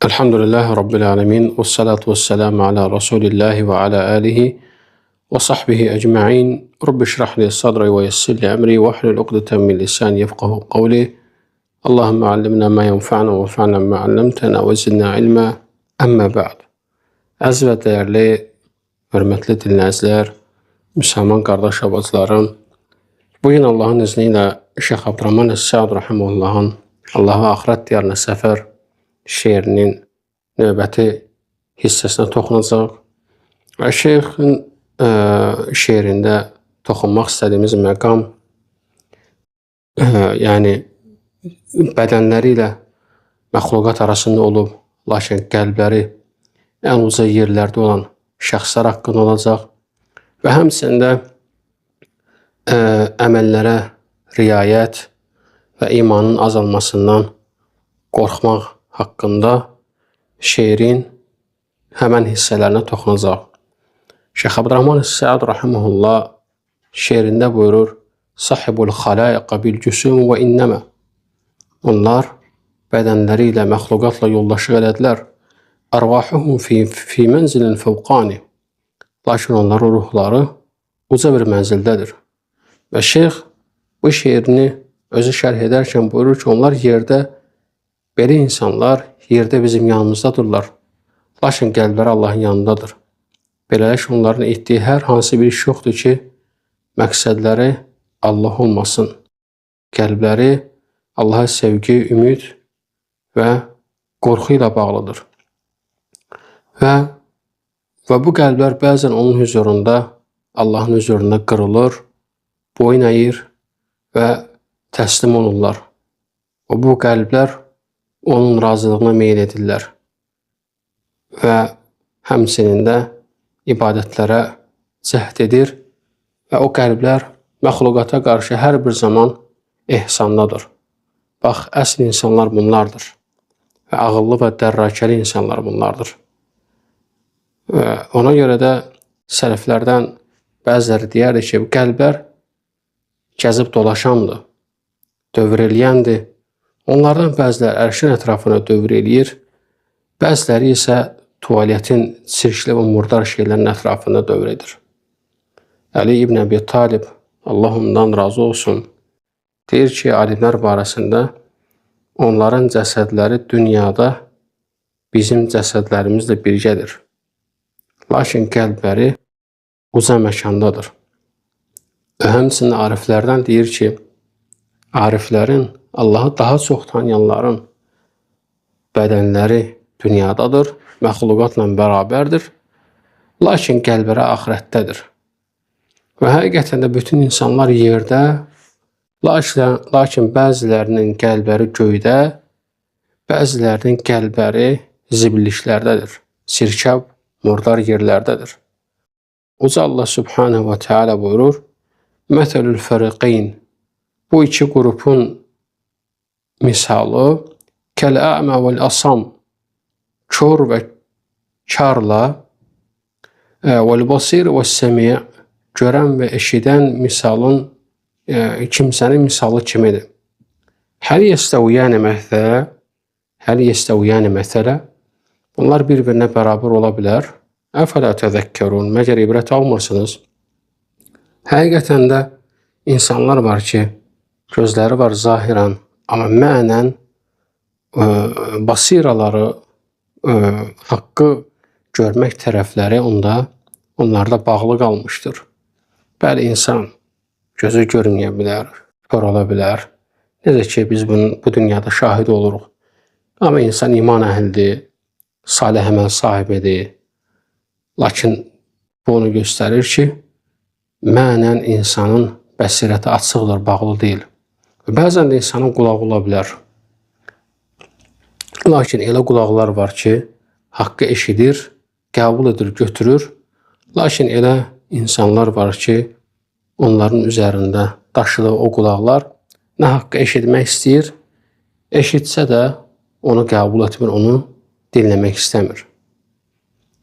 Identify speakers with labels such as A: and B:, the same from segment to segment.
A: Elhamdülillahi Rabbil alemin. Vessalatu vesselamu ala Resulillahi ve ala alihi ve sahbihi ecma'in. Rabbi şrah li sadri ve yessir li emri ve ahlul ukdeten min lisani yefkahu kavli. Allahümme allimna ma yenfa'na ve fa'na ma allamtana ve zidna ilma. Amma ba'd. Əziz və dəyərli, hörmətli dinləyicilər, müsəlman qardaş bacılarım, bugün Allahın izni ilə Şeyx Abdurrahman Es-Səud rahimehullahın Allah'a axirət diyarına səfər şeirinin növbəti hissəsinə toxunacaq. Və şeyxin şeirində toxunmaq istədiyimiz məqam, yəni bədənləri ilə məxluqat arasında olub, lakin qəlbləri ən uca yerlərdə olan şəxslər haqqında olacaq və həmçində əməllərə riayət və imanın azalmasından qorxmaq haqqında şeirin həmən hissələrinə toxunacaq. Şeyx Abdurrahman Es-Səud rahimehullah şeirində buyurur: "Sahibul xalaiqa bil cüsum və innəmə." Onlar bədənləri ilə məxluqatla yoldaşlıq elədilər. Arvahuhum fi mənzilin fəvqani. Lakin onların ruhları uca bir mənzildədir. Və şeyx bu şeirini özü şərh edərkən buyurur ki, onlar yerdə, belə insanlar yerdə bizim yanımızdadırlar. Lakin qəlbləri Allahın yanındadır. Beləliklə onların etdiyi hər hansı bir iş yoxdur ki, məqsədləri Allah olmasın. Qəlbləri Allaha sevgi, ümid və qorxu ilə bağlıdır. Və bu qəlblər bəzən onun huzurunda, Allahın huzurunda qırılır, boyun əyir və təslim olurlar. Və bu qəlblər onun razılığına meyl edirlər və həmçinin də ibadətlərə cəhd edir və o qəlblər məxluqata qarşı hər bir zaman ehsandadır. Bax, əsl insanlar bunlardır və ağıllı və dərrakəli insanlar bunlardır. Və ona görə də sələflərdən bəziləri deyərdi ki, bu qəlblər gəzib dolaşandır, dövr eləyəndir. Onlardan bəziləri ərşin ətrafına dövr eləyir, bəziləri isə tuvaletin çirkli və murdar şeylərin ətrafında dövr edir. Əli İbn Əbi Talib, Allah ondan razı olsun, deyir ki, alimlər barəsində onların cəsədləri dünyada bizim cəsədlərimizlə birgədir. Lakin qəlbləri uca məkandadır. Və həmçinin ariflərdən deyir ki, ariflərin, Allahı daha çox tanıyanların bədənləri dünyadadır, məxluqatla bərabərdir, lakin qəlbləri axirətdədir. Və həqiqətən də bütün insanlar yerdə, lakin bəzilərinin qəlbləri göydə, bəzilərinin qəlbləri zibilliklərdədir, sirkab, murdar yerlərdədir. Uca Allah Subhanahu və Teala buyurur: "Məsəlül fəriqeyn." Bu iki qrupun misalı kəl-ə'mə vəl-əsam, kör və karla, vəl-basir və-səmi', görən və eşidən misalın kimsənin misalı kimidir. Həl yəstəviyənə məsələ, bunlar bir-birinə bərabər ola bilər. Əfələ təzəkkərun, məgər ibrət almırsınız? Həqiqətən də insanlar var ki, gözləri var zahirən, amma mənən basiraları, haqqı görmək tərəfləri onlarda bağlı qalmışdır. Bəli, insan gözü görməyə bilər, kör ola bilər. Necə ki, biz bu dünyada şahid oluruq. Amma insan iman əhlidir, salih əməl sahibidir. Lakin bu onu göstərir ki, mənən insanın bəsirəti açıqdır, bağlı deyil. Bəzən də insanın qulağı ola bilər. Lakin elə qulaqlar var ki, haqqı eşidir, qəbul edir, götürür. Lakin elə insanlar var ki, onların üzərində daşıdığı o qulaqlar nə haqqı eşitmək istəyir, eşitsə də onu qəbul etmir, onu dinləmək istəmir.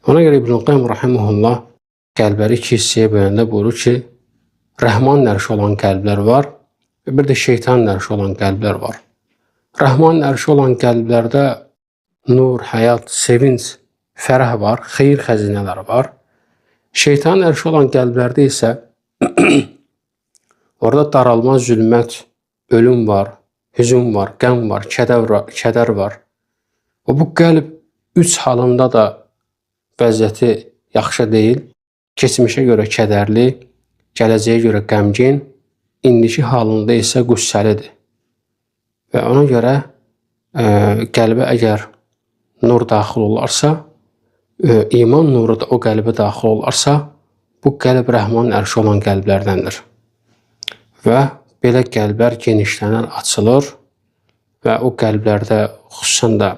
A: Ona görə İbn Qayyim rahimehullah qəlbləri iki hissəyə böləndə buyurur ki, Rəhman ərşi olan qəlblər var və bir də şeytan ərşi olan qəlblər var. Rəhman ərşi olan qəlblərdə nur, həyat, sevinç, fərəh var, xeyir xəzinələri var. Şeytanın ərşi olan qəlblərdə isə orada daralma, zülmət, ölüm var, hüzün var, qəm var, kədər var. Və bu qəlb üç halında da vəziyyəti yaxşı deyil. Keçmişə görə kədərli, gələcəyə görə qəmgin, indiki halında isə qüssəlidir. Və ona görə qəlbə əgər nur daxil olarsa, iman nuru da o qəlbə daxil olarsa, bu qəlb Rəhmanın ərşi olan qəlblərdəndir. Və belə qəlblər genişlənər, açılır və o qəlblərdə xüsusən də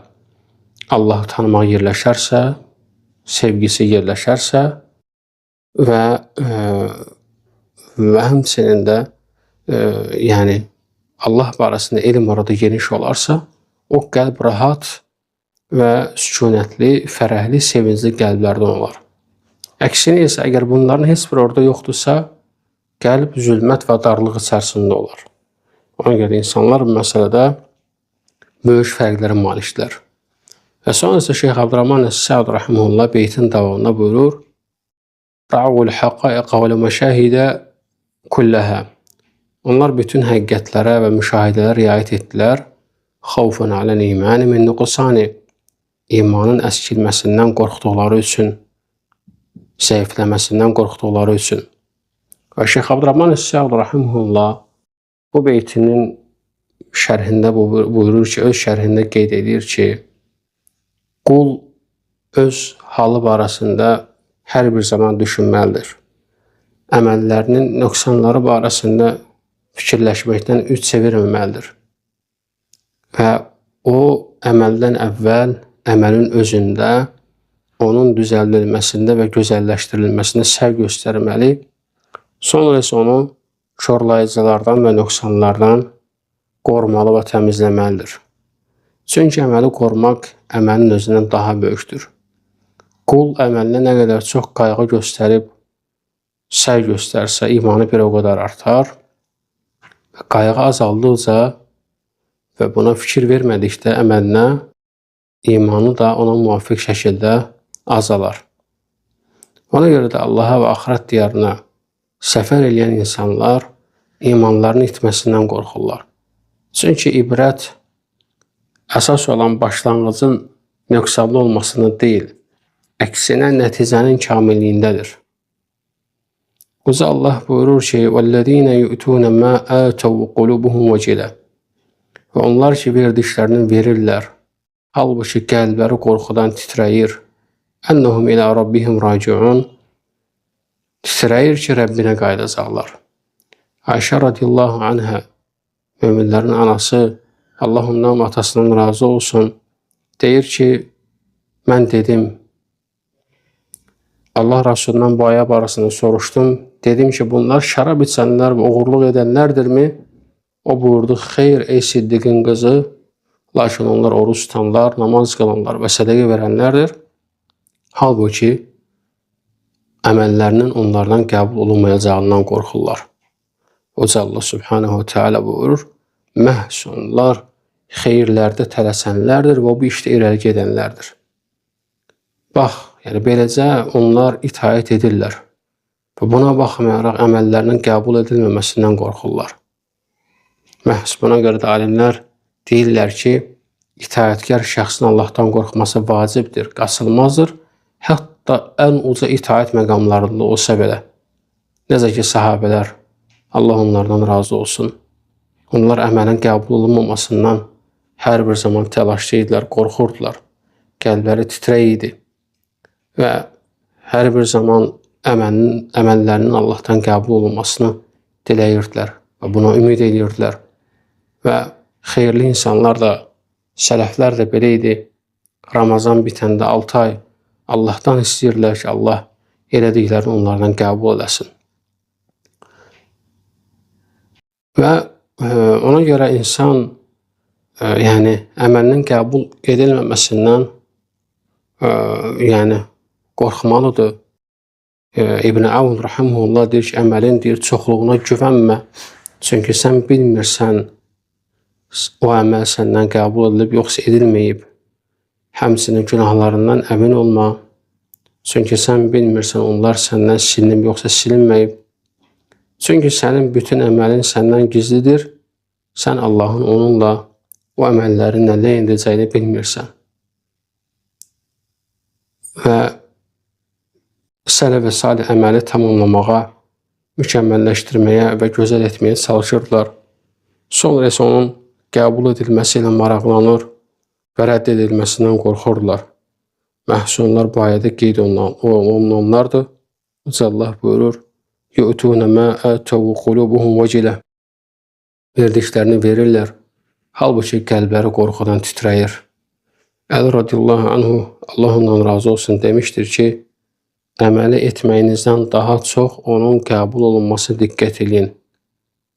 A: Allahı tanımaq yerləşərsə, sevgisi yerləşərsə və həmçinin də yəni Allah barəsində elm orada geniş olarsa, o qəlb rahat və sükunətli, fərəhli, sevincli qəlblərdən olar. Əksinə isə əgər bunların heç biri orada yoxdursa, qəlb zülmət və darlıq içərisində olar. Ona görə insanlar bu məsələdə böyük fərqlərə malikdirlər. Və sonra isə Şeyx Abdurrahman Es-Səud rahimehullah beytin davamında buyurur: "Ra'ul haqaiqa və məşahidə kullaha." Onlar bütün həqiqətlərə və müşahidələrə riayət etdilər. Xawfun alal imani min nuqsani. İmanın əskilməsindən qorxduqları üçün, zəifləməsindən qorxduqları üçün. Və Şeyx Abdurrahman Es-Səud rahimehullah bu beytinin şərhində buyurur ki, öz şərhində qeyd edir ki, qul öz halı barəsində hər bir zaman düşünməlidir. Əməllərinin nöqsanları barəsində fikirləşməkdən üç çevirməməlidir. Və o əməldən əvvəl əməlin özündə, onun düzəldilməsində və gözəlləşdirilməsində səy göstərməli, sonra isə onu korlayıcılardan və nöqsanlardan qorumalı və təmizləməlidir. Çünki əməli qorumaq əməlin özündən daha böyükdür. Qul əməlinə nə qədər çox qayğı göstərib, səy göstərsə, imanı bir o qədər artar. Qayğı azaldıqca və buna fikir vermədikdə əməlinə, imanı da ona müvafiq şəkildə azalar. Ona görə də Allaha və axirət diyarına səfər edən insanlar imanlarını itməsindən qorxurlar. Çünki ibrət əsas olan başlanğıcın nöqsanlı olmasını deyil, əksinə nəticənin kamilliyindədir. Uca Allah buyurur ki, وَالَّذ۪ينَ يُؤْتُونَ مَا آتَوْا قُلُوبُهُمْ وَجِلَةً. Və onlar ki, verdiklərini verirlər, halbuki qəlbləri qorxudan titrəyir. أَنَّهُمْ إِلَى رَبِّهِمْ رَاجِعُونَ. Titrəyir ki, Rəbbinə qayıdacaqlar. Ayşə radiyallahu anhə, möminlərin anası, Allah ondan atasından razı olsun, deyir ki, mən dedim, Allah Rasulundan bu aya barəsində soruşdum, dedim ki, bunlar şərab içənlər və oğurluq edənlərdirmi? O buyurdu, xeyr ey Siddiqin qızı, lakin onlar oruç tutanlar, namaz qılanlar və sədəqə verənlərdir. Halbuki əməllərinin onlardan qəbul olunmayacağından qorxurlar. Uca Allah Subhanahu Teala buyurur, məhz onlar xeyirlərdə tələsənlərdir və bu işdə irəli gedənlərdir. Bax, yəni beləcə onlar itaət edirlər və buna baxmayaraq əməllərinin qəbul edilməməsindən qorxurlar. Məhz buna görə də alimlər deyirlər ki, itaətkar şəxsin Allahdan qorxması vacibdir, qaçılmazdır, hətta ən uca itaət məqamlarında olsa belə. Necə ki, sahabələr, Allah onlardan razı olsun. Onlar əməlin qəbul olunmamasından hər bir zaman təlaşlı idilər, qorxurdular. Qəlbləri titrək idi və hər bir zaman əməllərinin Allahdan qəbul olunmasını diləyirdilər və buna ümid edirdilər. Və xeyirli insanlar da, sələflər də belə idi. Ramazan bitəndə 6 ay Allahdan istəyirlər ki, Allah elədiklərini onlardan qəbul eləsin. Və ona görə insan yəni əməlinin qəbul edilməməsindən yəni qorxmalıdır. İbn Avn rahimehullah deyir ki, əməlin deyir çoxluğuna güvənmə. Çünki sən bilmirsən o əməl səndən qəbul edilib yoxsa edilməyib. Həmçinin günahlarından əmin olma. Çünki sən bilmirsən onlar səndən silinib yoxsa silinməyib. Çünki sənin bütün əməlin səndən gizlidir. Sən Allahın onunla o əməllərinlə nə edəcəyini bilmirsən. Və sələf və salih əməli tamamlamağa, mükəmməlləşdirməyə və gözəl etməyə çalışırlar. Sonra isə onun qəbul edilməsi ilə maraqlanır və rədd edilməsindən qorxurlar. Məhz onlar bu ayədə qeyd olunanlardır. Uca Allah buyurur: "Yu'tuna ma atawu qulubuhum vacilə." Verdiklərini verirlər, halbuki qəlbləri qorxudan titrəyir. Əli radiyallahu anhu, Allah ondan razı olsun, demişdir ki, əməli etməyinizdən daha çox onun qəbul olunması diqqət edin.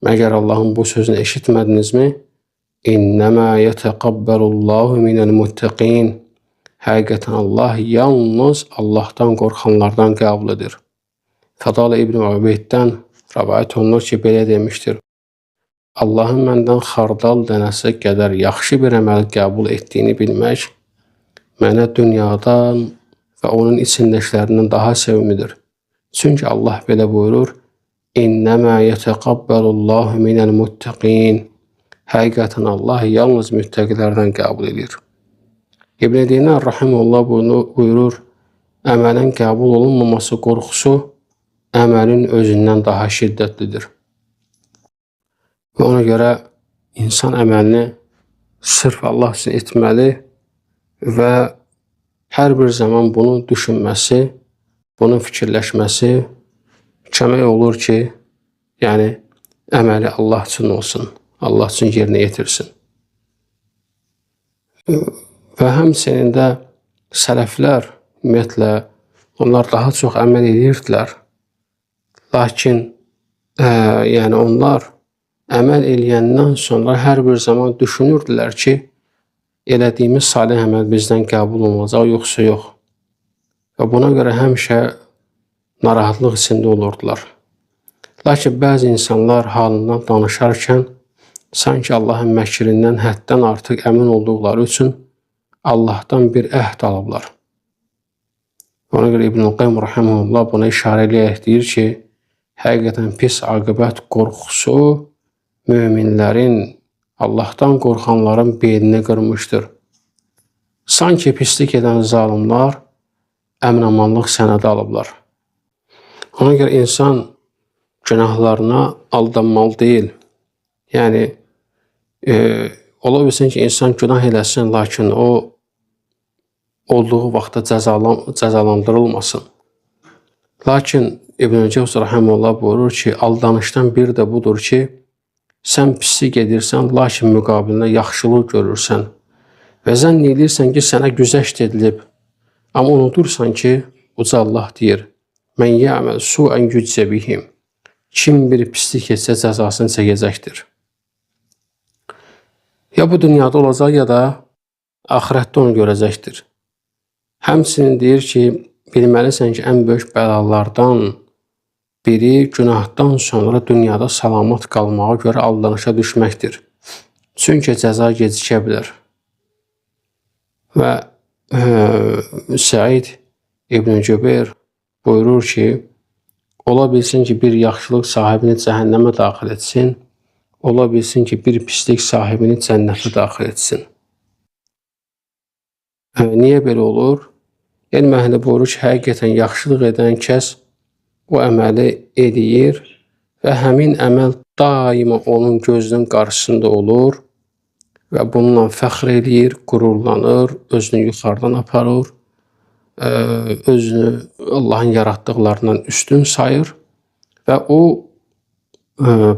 A: Məgər Allahın bu sözünü eşitmədinizmi? İnnəmə yətəqəbbəlullahu minəl muttəqin. Həqiqətən Allah yalnız Allahdan qorxanlardan qəbul edir. Fadal İbn Ubeyddən rəvayət olunur ki, belə demişdir: Allahın məndən xardal dənəsi qədər yaxşı bir əməl qəbul etdiyini bilmək mənə dünyadan və onun içindəkilərindən daha sevimlidir. Çünki Allah belə buyurur: İnnəmə yətəqəbbəlullahu minəl muttəqin. Həqiqətən Allah yalnız müttəqilərdən qəbul edir. İbn Dinar rahimehullah buyurur: əməlin qəbul olunmaması qorxusu əməlin özündən daha şiddətlidir. Və ona görə insan əməlini sırf Allah üçün etməli və hər bir zaman bunu düşünməsi, bunu fikirləşməsi kömək olur ki, yəni əməli Allah üçün olsun, Allah üçün yerinə yetirsin. Və həmçinin də sələflər, ümumiyyətlə, onlar daha çox əməl edirdilər. Lakin, yəni onlar əməl eləyəndən sonra hər bir zaman düşünürdülər ki, elədiyimiz salih əməl bizdən qəbul olunacaq, yoxsa yox. Və buna görə həmişə narahatlıq içində olurdular. Lakin bəzi insanlar halından danışarkən sanki Allahın məkrindən həddən artıq əmin olduqları üçün Allahdan bir əhd alıblar. Ona görə İbn Qayyim rahimehullah buna işarə eləyərək deyir ki, həqiqətən pis aqibət qorxusu möminlərin, Allahdan qorxanların beynini qırmışdır. Sanki pislik edən zalimlar əmin-amanlıq sənədi alıblar. Ona görə insan günahlarına aldanmalı deyil. Yəni, ola bilsin ki, insan günah eləsin, lakin o olduğu vaxtda cəzalandırılmasın. Lakin İbn Cəvzi rahimehullah buyurur ki, aldanışdan biri də budur ki, sən pislik edirsən, lakin müqabilində yaxşılıq görürsən və zənn edirsən ki, sənə güzəşt edilib. Amma unutursan ki, uca Allah deyir: Mən yəməl su'ən yüczə bihim. Kim bir pislik etsə cəzasını çəkəcəkdir. Ya bu dünyada olacaq, ya da axirətdə onu görəcəkdir. Həmçinin deyir ki, bilməlisən ki, ən böyük bəlalardan biri günahdan sonra dünyada salamat qalmağa görə aldanışa düşməkdir. Çünki cəza gecikə bilər. Və Səid İbn Cübeyr buyurur ki, ola bilsin ki, bir yaxşılıq sahibini cəhənnəmə daxil etsin, ola bilsin ki, bir pislik sahibini cənnətə daxil etsin. Niyə belə olur? Elm əhli buyurur ki, həqiqətən yaxşılıq edən kəs o əməli eləyir və həmin əməl daima onun gözünün qarşısında olur və bununla fəxr eləyir, qürurlanır, özünü yuxarıdan aparır, özünü Allahın yaratdıqlarından üstün sayır və o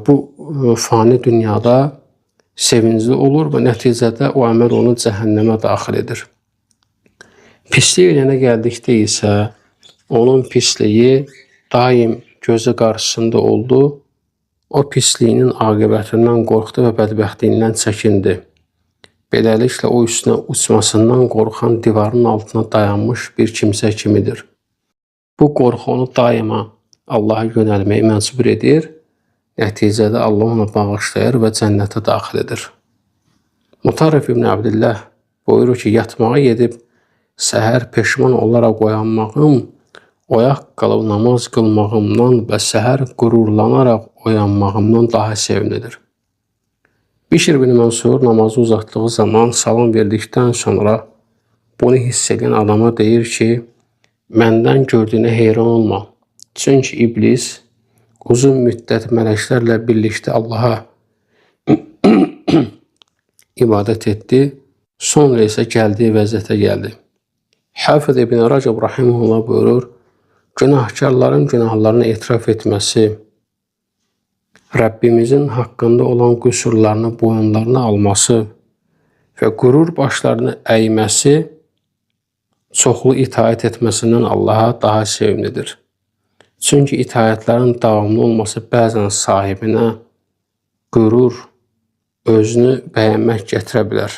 A: bu fani dünyada sevincli olur və nəticədə o əməl onu cəhənnəmə daxil edir. Pislik eləyənə gəldikdə isə onun pisliyi daim gözü qarşısında oldu, o pisliyinin aqibətindən qorxdu və bədbəxtliyindən çəkindi. Beləliklə o üstünə uçmasından qorxan divarın altına dayanmış bir kimsə kimidir. Bu qorxu onu daima Allaha yönəlməyə məcbur edir, nəticədə Allah ona bağışlayır və cənnətə daxil edir. Mutarrif İbn Abdillah buyurur ki, yatmağa gedib səhər peşman olaraq oyanmağım, oyaq qalıb namaz qılmağımdan və səhər qürurlanaraq oyanmağımdan daha sevimlidir. Bişr bin Mansur namazı uzatdığı zaman salam verdikdən sonra bunu hiss edən adama deyir ki, məndən gördüyünə heyran olma. Çünki iblis uzun müddət mələklərlə birlikdə Allaha ibadət etdi, sonra isə gəldiyi vəziyyətə gəldi. Hafiz İbn Rəcəb rahimehullah buyurur, günahkarların günahlarını etiraf etməsi, Rəbbimizin haqqında olan qüsurlarını boyunlarına alması və qürur başlarını əyməsi çoxlu itaət etməsindən Allaha daha sevimlidir. Çünki itaətlərin davamlı olması bəzən sahibinə qürur, özünü bəyənmək gətirə bilər.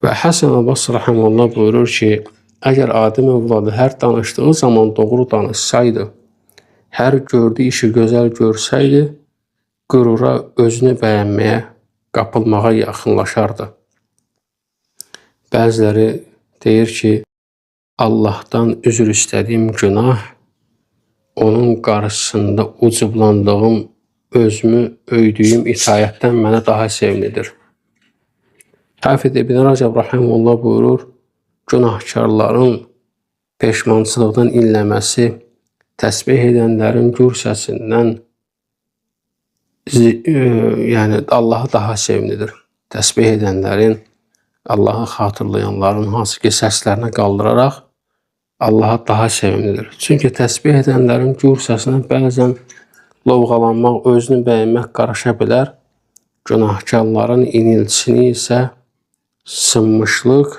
A: Və Həsən Əl-Basri rahimehullah buyurur ki, əgər Adəm övladı hər danışdığı zaman doğru danışsaydı, hər gördüyü işi gözəl görsəydi, qürura, özünü bəyənməyə, qapılmağa yaxınlaşardı. Bəziləri deyir ki, Allahdan üzr istədiyim günah, onun qarşısında ucublandığım, özümü öydüyüm itaətdən mənə daha sevimlidir. Hafiz İbn Rəcəb rahimehullah buyurur, günahkarların peşmançılıqdan inləməsi, təsbih edənlərin gür səsindən yəni Allaha daha sevimlidir. Təsbih edənlərin, Allahı xatırlayanların hansı ki səslərini qaldıraraq Allaha daha sevimlidir. Çünki təsbih edənlərin gür səsinə bəzən lovğalanmaq, özünü bəyənmək qarışa bilər. Günahkarların iniltisini isə sınmışlıq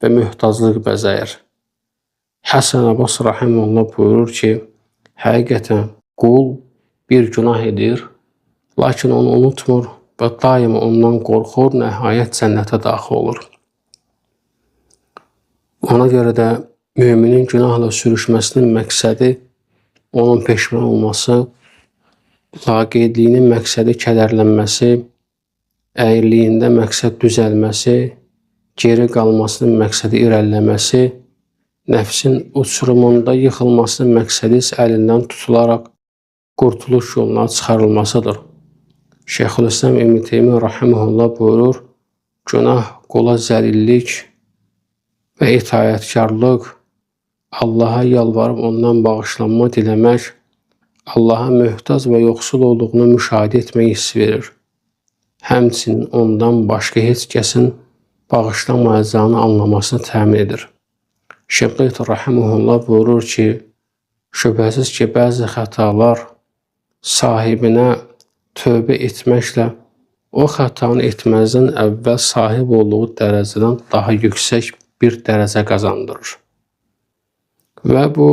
A: və möhtaclıq bəzəyir. Həsən Əl-Basri rahimehullah buyurur ki, həqiqətən qul bir günah edir, lakin onu unutmur və daima ondan qorxur, nəhayət cənnətə daxil olur. Ona görə də müminin günahla sürüşməsinin məqsədi onun peşman olması, laqeydliyinin məqsədi kədərlənməsi, əyirliyində məqsəd düzəlməsi, geri qalmasının məqsədi irəliləməsi, nəfsin uçurumunda yıxılmasının məqsədi isə əlindən tutularaq qurtuluş yoluna çıxarılmasıdır. Şeyxülislam İbn Teymiyyə rahimehullah buyurur, günah qula zəlillik və itaətkarlıq, Allaha yalvarıb ondan bağışlanma diləmək, Allaha möhtac və yoxsul olduğunu müşahidə etmək hissi verir. Həmçinin ondan başqa heç kəsin bağışlamayacağını anlamasını təmin edir. Şinqiti rahimehullah buyurur ki, şübhəsiz ki, bəzi xətalar sahibinə tövbə etməklə o xətanı etməzdən əvvəl sahib olduğu dərəcədən daha yüksək bir dərəcə qazandırır. Və bu,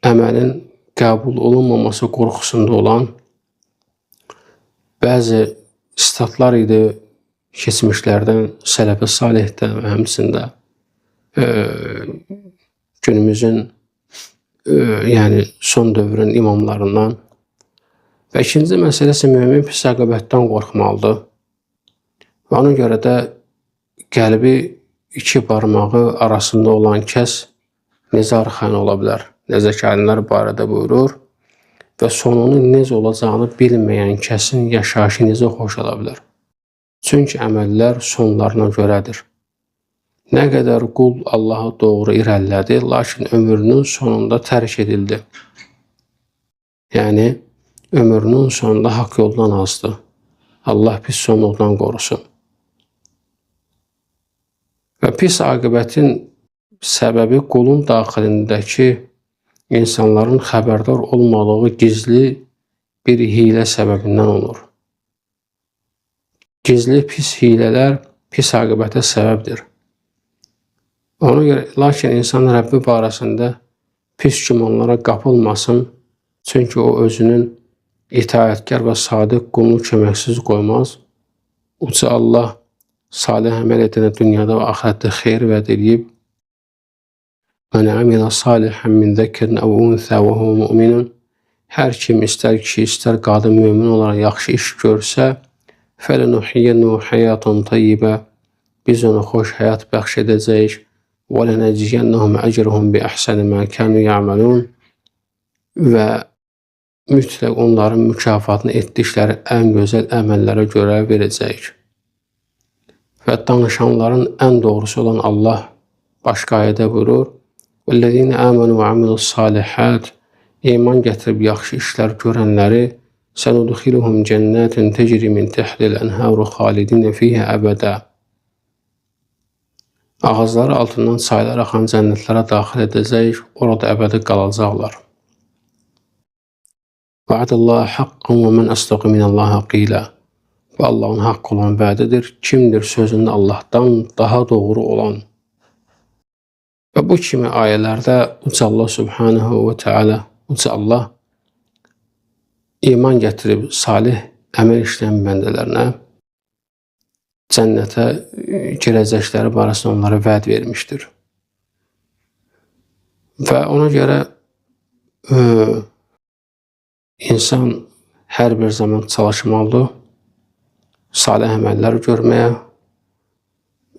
A: əməlin qəbul olunmaması qorxusunda olan bəzi statlar idi keçmişlərdən, sələf-i salihdən və həmçində günümüzün yəni son dövrün imamlarından. Və ikinci məsələ isə mümin pis aqibətdən qorxmalıdır. Və ona görə də qəlbi iki barmağı arasında olan kəs necə arxain ola bilər? Necə ki, alimlər barədə buyurur və sonunun necə olacağını bilməyən kəsin yaşayışı necə xoş ola bilər? Çünki əməllər sonlarına görədir. Nə qədər qul Allaha doğru irəlilədi, lakin ömrünün sonunda tərk edildi. Yəni, ömrünün sonunda haqq yoldan azdı. Allah pis sonluqdan qorusun. Və pis aqibətin səbəbi qulun daxilindəki insanların xəbərdar olmadığı gizli bir hilə səbəbindən olur. Gizli pis hilələr pis aqibətə səbəbdir. Ona görə, lakin insan Rəbbi barəsində pis gümanlara qapılmasın, çünki o özünün itaətkar və sadiq qulunu köməksiz qoymaz. Uca Allah salih əməl edənə dünyada və axirətdə xeyir vəd edib, "Mən əmilə salihən min zəkərin əv unsə və huve mu'minun." Hər kim istər kişi, istər qadın mömin olaraq yaxşı iş görsə, "Fələnuhyiyyənəhu həyatan tayyibə." biz ona xoş həyat bəxş edəcəyik. Və lənəciyənnəhum əcrəhum bi əhsəni mə kənu ya'malun və mütləq onların mükafatını etdikləri ən gözəl əməllərə görə verəcəyik. Və danışanların ən doğrusu olan Allah başqa ayədə buyurur: "Vəllezîne âmenû və amilussâlihât" iman gətirib yaxşı işlər görənləri sənudxiluhum cənnətin tecri min təhdil ənhâru xalidinə fiyhə əbədə. Ağızları altından çaylar axan cənnətlərə daxil edəcəyik, orada əbədi qalacaqlar. Va'dallahi haqqan və mən əsdaqu minallahi qilə. Və Allahın haqq olan vədidir. Kimdir sözündə Allahdan daha doğru olan? Və bu kimi ayələrdə Uca Allah Subhanahu və Teala, Uca Allah iman gətirib salih əməl işləyən bəndələrinə cənnətə girəcəkləri barəsində onlara vəd vermişdir. Və ona görə insan hər bir zaman çalışmalıdır salih əməllər görməyə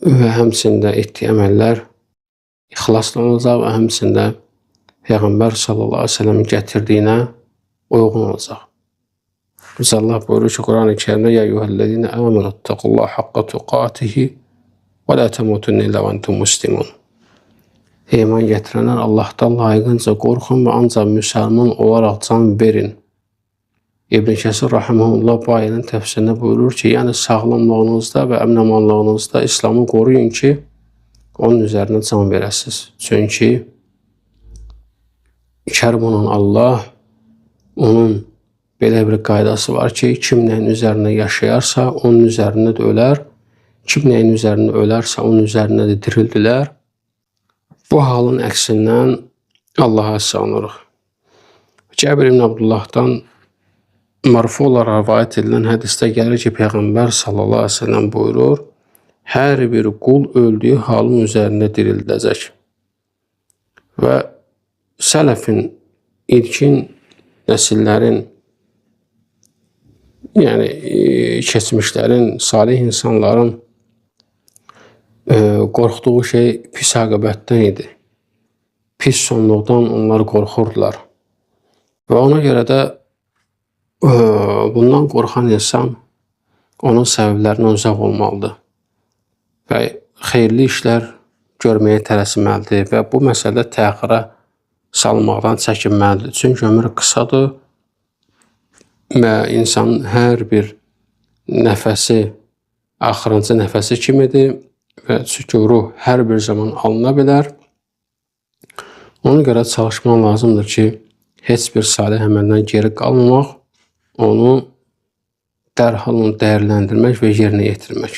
A: və həmçində etdiyi əməllər ixlasla olacaq və həmçində Peyğəmbər sallallahu aleyhi ve sellem gətirdiyinə uyğun olacaq. Biz Allah buyurur ki, Quran-ı Kerimdə: "Ya eyyuhellezine amenu ittaqullaha haqqa tuqatihi və la temutunna illa və entum muslimun." İman gətirənlər Allahdan layiqincə qorxun və ancaq müsəlman olaraq can verin. İbn Kəsir rahimehullah bu ayənin təfsirində buyurur ki, yəni sağlamlığınızda və əmin-amanlığınızda İslamı qoruyun ki, onun üzərinə can verəsiniz. Çünki kərim olan Allah, onun belə bir qaydası var ki, kim nəyin üzərində yaşayarsa, onun üzərində də ölər. Kim nəyin üzərində ölərsə, onun üzərində də dirildilər. Bu halın əksindən Allaha sığınırıq. Cəbir ibn Abdullahdan marfu olaraq rivayət edilən hədisdə gəlir ki, Peyğəmbər sallallahu aleyhi ve sellem buyurur: hər bir qul öldüyü halın üzərində dirildəcək. Və sələfin, ilkin nəsillərin, yəni keçmişlərin, salih insanların qorxduğu şey pis aqibətdən idi. Pis sonluqdan onlar qorxurdular. Və ona görə də bundan qorxan insan onun səbəblərindən uzaq olmalıdır və xeyirli işlər görməyə tələsməlidir və bu məsələ təxirə salmaqdan çəkinməlidir. Çünki ömür qısadır və insanın hər bir nəfəsi axırıncı nəfəsi kimidir və çünki ruh hər bir zaman alına bilər. Ona görə çalışmaq lazımdır ki, heç bir salih əməldən geri qalmamaq, onu dərhal dəyərləndirmək və yerinə yetirmək.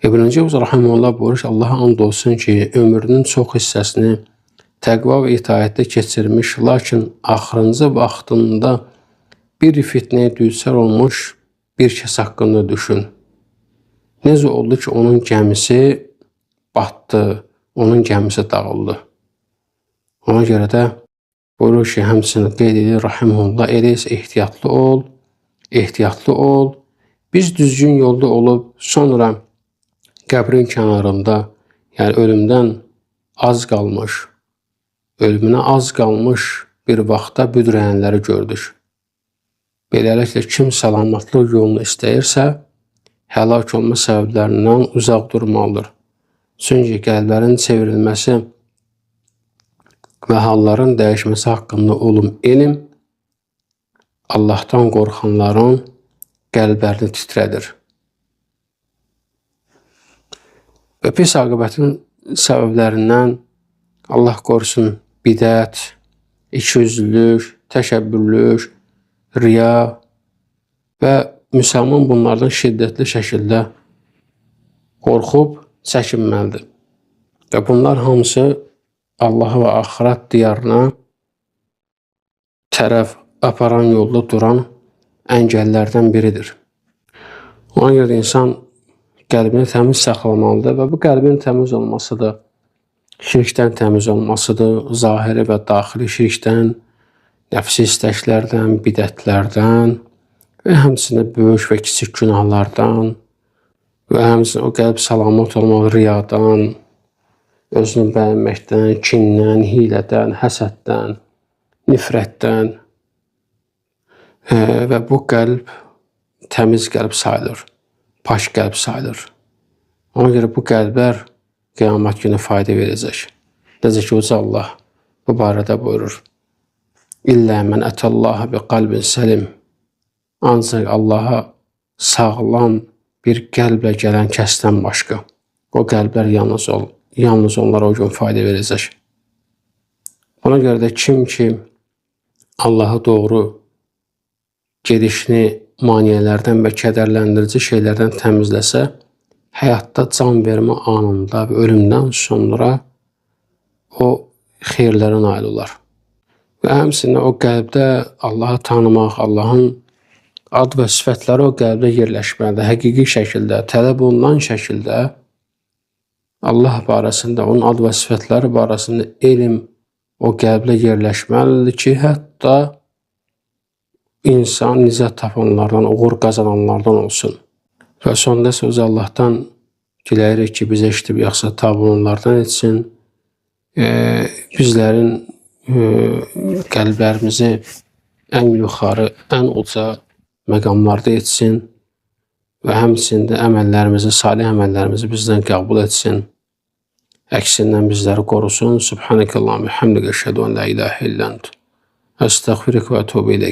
A: İbn Cəvzi rahimehullah buyurur ki, Allaha and olsun ki, ömrünün çox hissəsini təqva və itaətdə keçirmiş, lakin axırıncı vaxtında bir fitnəyə düçar olmuş bir kəs haqqında düşün. Necə oldu ki, onun gəmisi batdı, onun gəmisi dağıldı. Ona görə də buyurur ki, həmçinin qeyd edir rahimehullah, elə isə ehtiyatlı ol. Biz düzgün yolda olub, sonra qəbrin kənarında, yəni ölümünə az qalmış bir vaxtda büdrəyənləri gördük. Beləliklə, kim salamatlıq yolunu istəyirsə, həlak olma səbəblərindən uzaq durmalıdır. Çünki qəlblərin çevrilməsi və halların dəyişməsi haqqında elm Allahdan qorxanların qəlblərini titrədir. Və pis aqibətin səbəblərindən Allah qorusun bidət, ikiyüzlülük, təkəbbürlük, riya və müsəlman bunlardan şiddətli şəkildə qorxub çəkinməlidir. Və bunlar hamısı Allah'a və axirət diyarına tərəf aparan yolda duran əngəllərdən biridir. Ona görə insan qəlbini təmiz saxlamalıdır və bu qəlbin təmiz olması da şirkdən təmiz olmasıdır, zahiri və daxili şirkdən, nəfsi istəklərdən, bidətlərdən və həmçinin böyük və kiçik günahlardan və həmçinin o qəlb salamat olmalı riyadan, özünü bəyənməkdən, kindən, hilədən, həsəddən, nifrətdən və bu qəlb təmiz qəlb sayılır, pak qəlb sayılır. Ona görə bu qəlblər qiyamət günü fayda verəcək. Necə ki, Uca Allah bu barədə buyurur. İllə mən ətəllaha bi qalbin səlim. Ancaq Allaha sağlam bir qəlblə gələn kəsdən başqa. O qəlblər yalnız onlara o gün fayda verəcək. Ona görə də kim ki Allaha doğru gedişini maniyələrdən və kədərləndirici şeylərdən təmizləsə, həyatda can vermə anında və ölümdən sonra o xeyirlərə nail olar. Və həmçinin o qəlbdə Allahı tanımaq, Allahın ad və sifətləri o qəlbdə yerləşməlidir. Həqiqi şəkildə, tələb olunan şəkildə Allah barəsində, onun ad və sifətləri barəsində elm o qəlbdə yerləşməlidir ki, hətta insan nicat tapanlardan, uğur qazananlardan olsun. Və sonda söz Allahdan diləyirik ki, bizə eşidib yaxşı tabi onlardan etsin. Bizlərin qəlblərimizi ən yuxarı, ən uca məqamlarda etsin və həmçində əməllərimizi, salih əməllərimizi bizdən qəbul etsin. Əksindən bizləri qorusun. Subhanəkəllahumə hamdəkə əşhədu ən la ilahə illə əntə. Əstəğfiruka və etûbü ileyk.